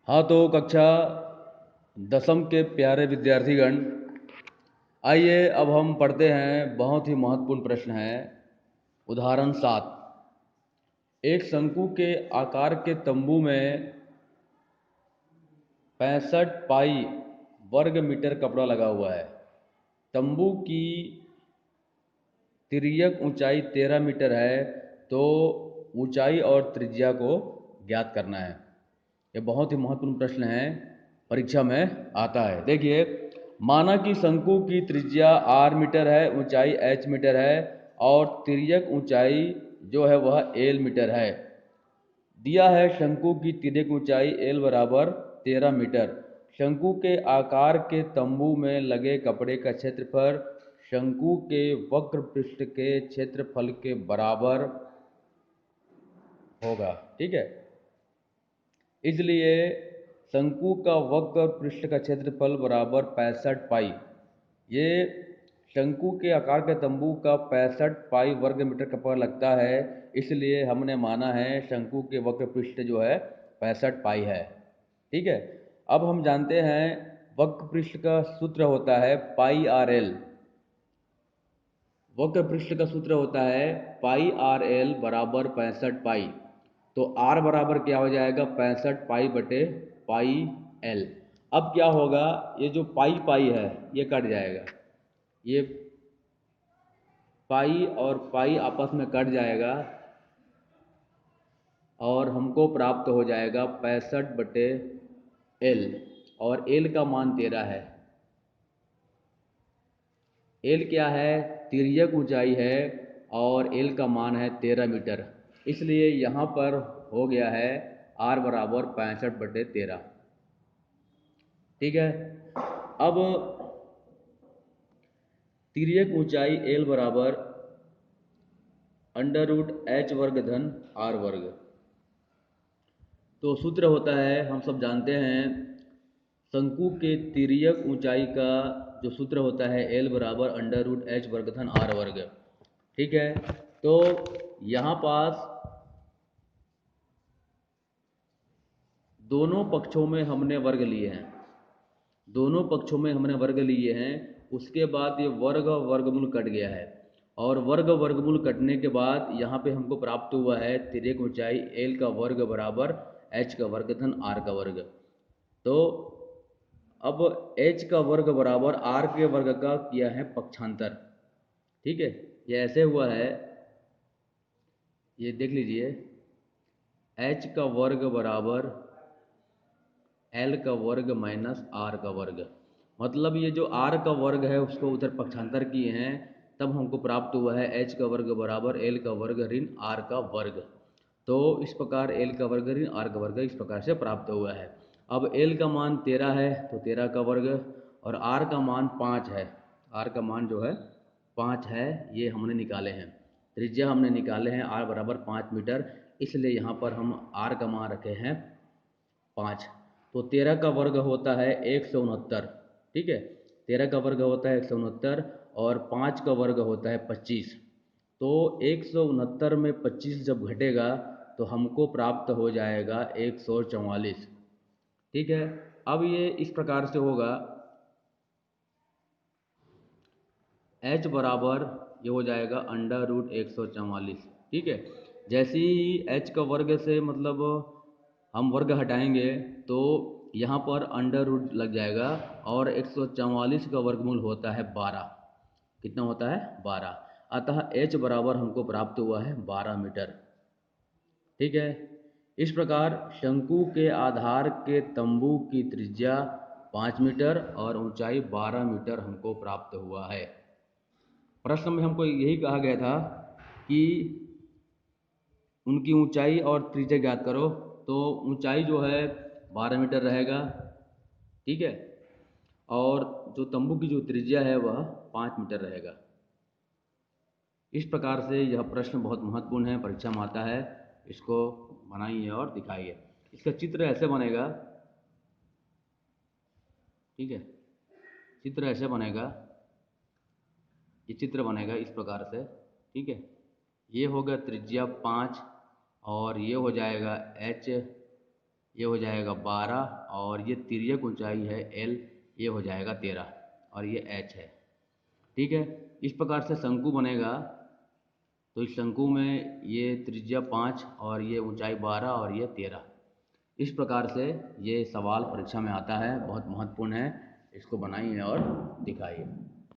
हाँ, तो कक्षा 10वीं के प्यारे विद्यार्थीगण, आइए अब हम पढ़ते हैं। बहुत ही महत्वपूर्ण प्रश्न है। उदाहरण 7। एक शंकु के आकार के तंबू में 65 पाई वर्ग मीटर कपड़ा लगा हुआ है। तंबू की तिर्यक ऊंचाई 13 मीटर है, तो ऊंचाई और त्रिज्या को ज्ञात करना है। ये बहुत ही महत्वपूर्ण प्रश्न है, परीक्षा में आता है। देखिए, माना कि शंकु की त्रिज्या r मीटर है, ऊंचाई h मीटर है और तिर्यक ऊंचाई जो है वह l मीटर है। दिया है शंकु की तिर्यक ऊंचाई l बराबर 13 मीटर। शंकु के आकार के तंबू में लगे कपड़े का क्षेत्रफल शंकु के वक्र पृष्ठ के क्षेत्रफल के बराबर होगा। ठीक है, इसलिए शंकु का वक्र पृष्ठ का क्षेत्रफल बराबर 65 पाई। ये शंकु के आकार के तंबू का 65 पाई वर्ग मीटर कपड़ा लगता है, इसलिए हमने माना है शंकु के वक्र पृष्ठ जो है 65 पाई है। ठीक है, अब हम जानते हैं वक्र पृष्ठ का सूत्र होता है पाई आर एल। वक्र पृष्ठ का सूत्र होता है पाई आर एल बराबर 65 पाई। तो r बराबर क्या हो जाएगा? 65 पाई बटे पाई एल। अब क्या होगा, ये जो पाई पाई है ये कट जाएगा, ये पाई और पाई आपस में कट जाएगा और हमको प्राप्त हो जाएगा 65 बटे एल, और एल का मान 13 है। एल क्या है? तिर्यक ऊंचाई है और एल का मान है 13 मीटर, इसलिए यहाँ पर हो गया है r बराबर 65 बटे 13। ठीक है, अब तिर्यक ऊंचाई एल बराबर √h वर्ग धन r वर्ग। तो सूत्र होता है, हम सब जानते हैं, शंकु के तिर्यक ऊंचाई का जो सूत्र होता है एल बराबर √h वर्ग धन r वर्ग। ठीक है, तो यहाँ पास दोनों पक्षों में हमने वर्ग लिए हैं, दोनों पक्षों में हमने वर्ग लिए हैं। उसके बाद ये वर्ग वर्गमूल कट गया है, और वर्ग वर्गमूल कटने के बाद यहाँ पे हमको प्राप्त हुआ है तिर्यक ऊंचाई एल का वर्ग बराबर h का वर्ग धन r का वर्ग। तो अब h का वर्ग बराबर r के वर्ग का किया है पक्षांतर। ठीक है, ये ऐसे हुआ है, ये देख लीजिए, h का वर्ग बराबर l का वर्ग माइनस r का वर्ग। मतलब ये जो r का वर्ग है उसको उधर पक्षांतर किए हैं, तब हमको प्राप्त हुआ है h का वर्ग बराबर l का वर्ग ऋण r का वर्ग। तो इस प्रकार l का वर्ग ऋण r का वर्ग इस प्रकार से प्राप्त हुआ है। अब l का मान 13 है, तो 13 का वर्ग, और r का मान 5 है, r का मान जो है 5 है, ये हमने निकाले हैं। त्रिज्या हमने निकाले हैं r बराबर 5 मीटर, इसलिए यहाँ पर हम r का मान रखे हैं 5। तो 13 का वर्ग होता है 169। ठीक है, 13 का वर्ग होता है 169 और 5 का वर्ग होता है 25। तो 169 में 25 जब घटेगा तो हमको प्राप्त हो जाएगा 144। ठीक है, अब ये इस प्रकार से होगा, h बराबर ये हो जाएगा √144। ठीक है, जैसे ही h का वर्ग से मतलब हम वर्ग हटाएंगे तो यहाँ पर अंडर रूट लग जाएगा, और 144 का वर्गमूल होता है 12। कितना होता है? 12। अतः h बराबर हमको प्राप्त हुआ है 12 मीटर। ठीक है, इस प्रकार शंकु के आधार के तंबू की त्रिज्या 5 मीटर और ऊंचाई 12 मीटर हमको प्राप्त हुआ है। प्रश्न में हमको यही कहा गया था कि उनकी ऊंचाई और त्रिज्या ज्ञात करो, तो ऊंचाई जो है 12 मीटर रहेगा। ठीक है, और जो तंबू की जो त्रिज्या है वह 5 मीटर रहेगा। इस प्रकार से यह प्रश्न बहुत महत्वपूर्ण है, परीक्षा में आता है। इसको बनाइए और दिखाइए। इसका चित्र ऐसे बनेगा। ठीक है, चित्र ऐसे बनेगा, ये चित्र बनेगा इस प्रकार से। ठीक है, ये होगा त्रिज्या 5 और ये हो जाएगा h, ये हो जाएगा 12 और ये तिर्यक ऊंचाई है L, ये हो जाएगा 13 और ये H है। ठीक है, इस प्रकार से शंकु बनेगा। तो इस शंकु में ये त्रिज्या 5 और ये ऊंचाई 12 और ये 13। इस प्रकार से ये सवाल परीक्षा में आता है, बहुत महत्वपूर्ण है। इसको बनाइए और दिखाइए।